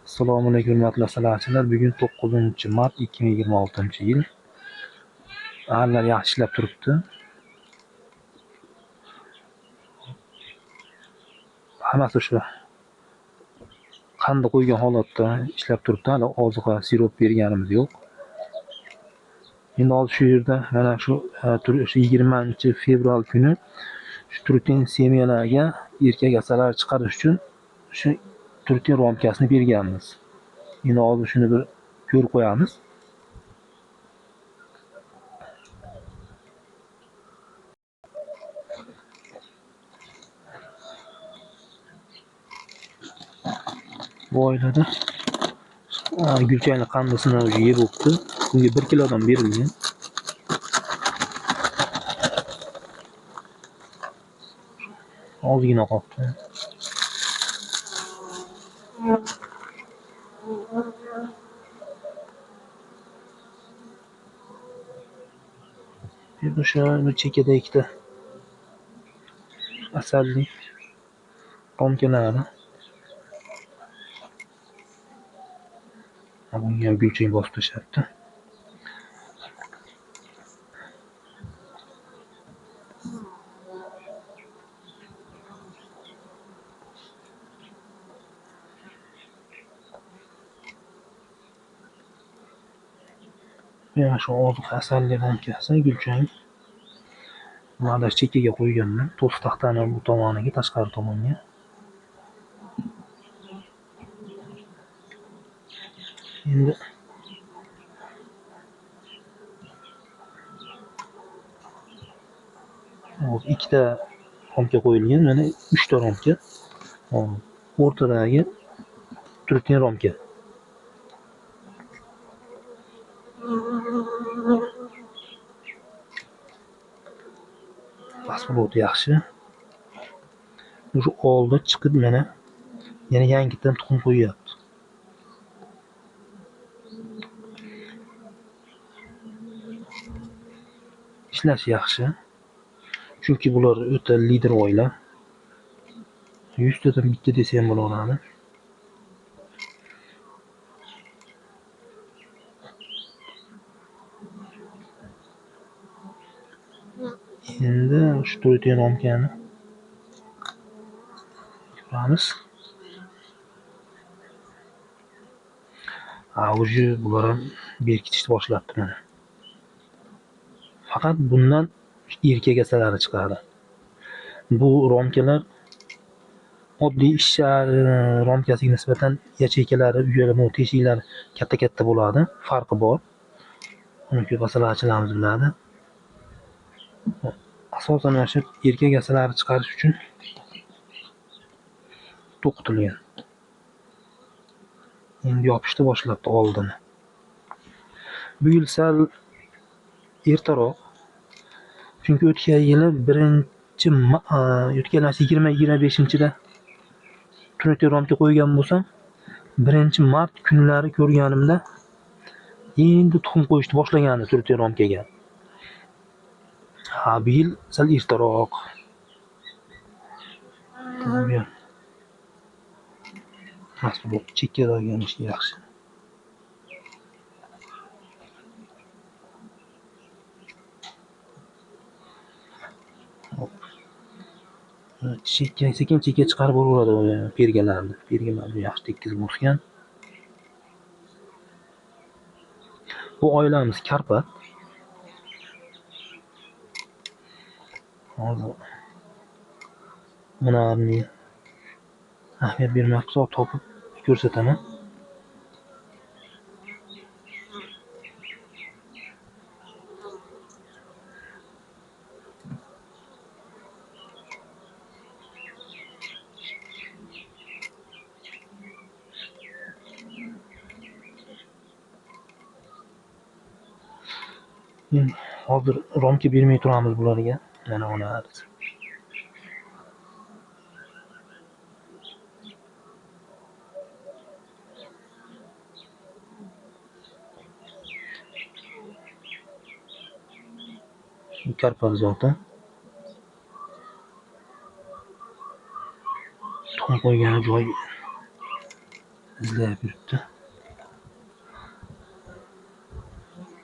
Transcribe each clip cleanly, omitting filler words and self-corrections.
Assalomu alaykum hurmatli maslahatchilar. Bugun 9-mart 2026-yil. Ahillar yaxshi ishlab turibdi. Hammasi o'sha qandiq qo'ygan holatda ishlab turibdi. Hali oziqa sirop berganimiz yo'q. Endi hozir shu yerda mana shu 20-fevral kuni shu trutin semiyalarga erkak asalari chiqarish uchun shu trutin romkasini berganmiz. Endi hozir shuni bir ko'rib qo'yamiz. Bu oilada Gulchangni qandisini yeb o'pdi. Bunga 1 kilodan berilgan. Ozgina qoldi. O'sha bir chekada ikkita asalli romkalari. Bunga ham Gulchang bosib tashlabdi. Mana shu oziq asalli romkasi Gulchang. Mana chekkaga qo'yganman. To'siq taxtani bu tomoniga, tashqari tomonga. Endi ikkita romka qo'yilgan, mana 3 ta romka. O'rtadagi trutin romka. Mahsuloti yaxshi. O'sha oldi chiqib mana yana yangidan tuxum qo'yyapti. Ishlash yaxshi. Chunki bular o'ta lider oila. 100 tadan bitta desa ham bo'laveradi. Endi shu trutin romkani ko'ramiz. Уже bular ham berkitishni boshlabdi mana. Faqat bundan erkak asalari chiqadi. Bu romkalar oddiy ishchar romkasiga nisbatan yacheykalari, uyalma teshiklari katta bo'ladi. Farqi bor. Uni ko'p maslahatchilarimiz biladi. Asosan shu erkak asalari chiqarish uchun to'qitilgan. Endi yopishni boshlabdi oldini. Bu yil sal ertaroq. Chunki o'tgan yili 20-25-da trutin romka qo'ygan bo'lsam, 1-mart kunlari ko'rganimda endi tuxum qo'yishni boshlagandi trutin romkaga. Bu yil sal ertaroq. Mahsulot chekkadagi ishi yaxshi. Sekin chiqarib bo'laveradi pergalarni. Pergalarni yaxshi tekkizib o'sgan. Bu oilamiz Karpat. Hozir bularni ahamiyat bermay hisob topib ko'rsataman. Hozir romka bermay turamiz bularga. Mana ular. Karpat zoti. Tuxum qo'ygan joy izlab yuribdi.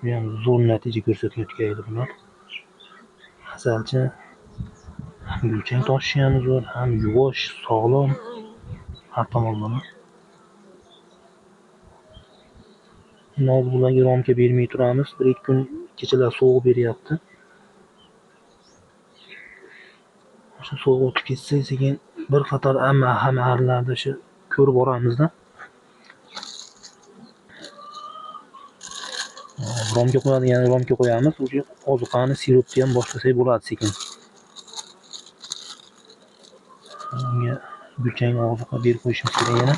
Bu ham zo'r natija ko'rsatayotgan bular. Masalchi, ham gulchang toshishi ham zo'r, ham yuvosh, sog'lom. Har tomonlama. Hozir bularga romka bermay turamiz. 1-2 kun kechalar sovuq beryapti. Shu sovuq o'tib ketsa, sekin bir qator hammalarni shu ko'rib boramizda. Romga qo'yadigan romga qo'yamiz. O'sha ozuqani sirupni ham boshlasak bo'ladi sekin. Unga gulchang ozuqa berib qo'yishimiz kerak yana.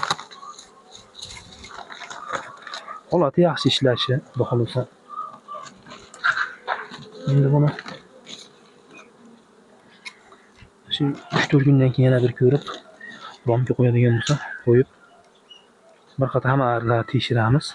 Holati yaxshi ishlashi, xudo xolasa. Endi buni shu 3-4 kundan keyin yana bir ko'rib, romga qo'yadigan bo'lsa, qo'yib bir qator hammalarni tekshiramiz.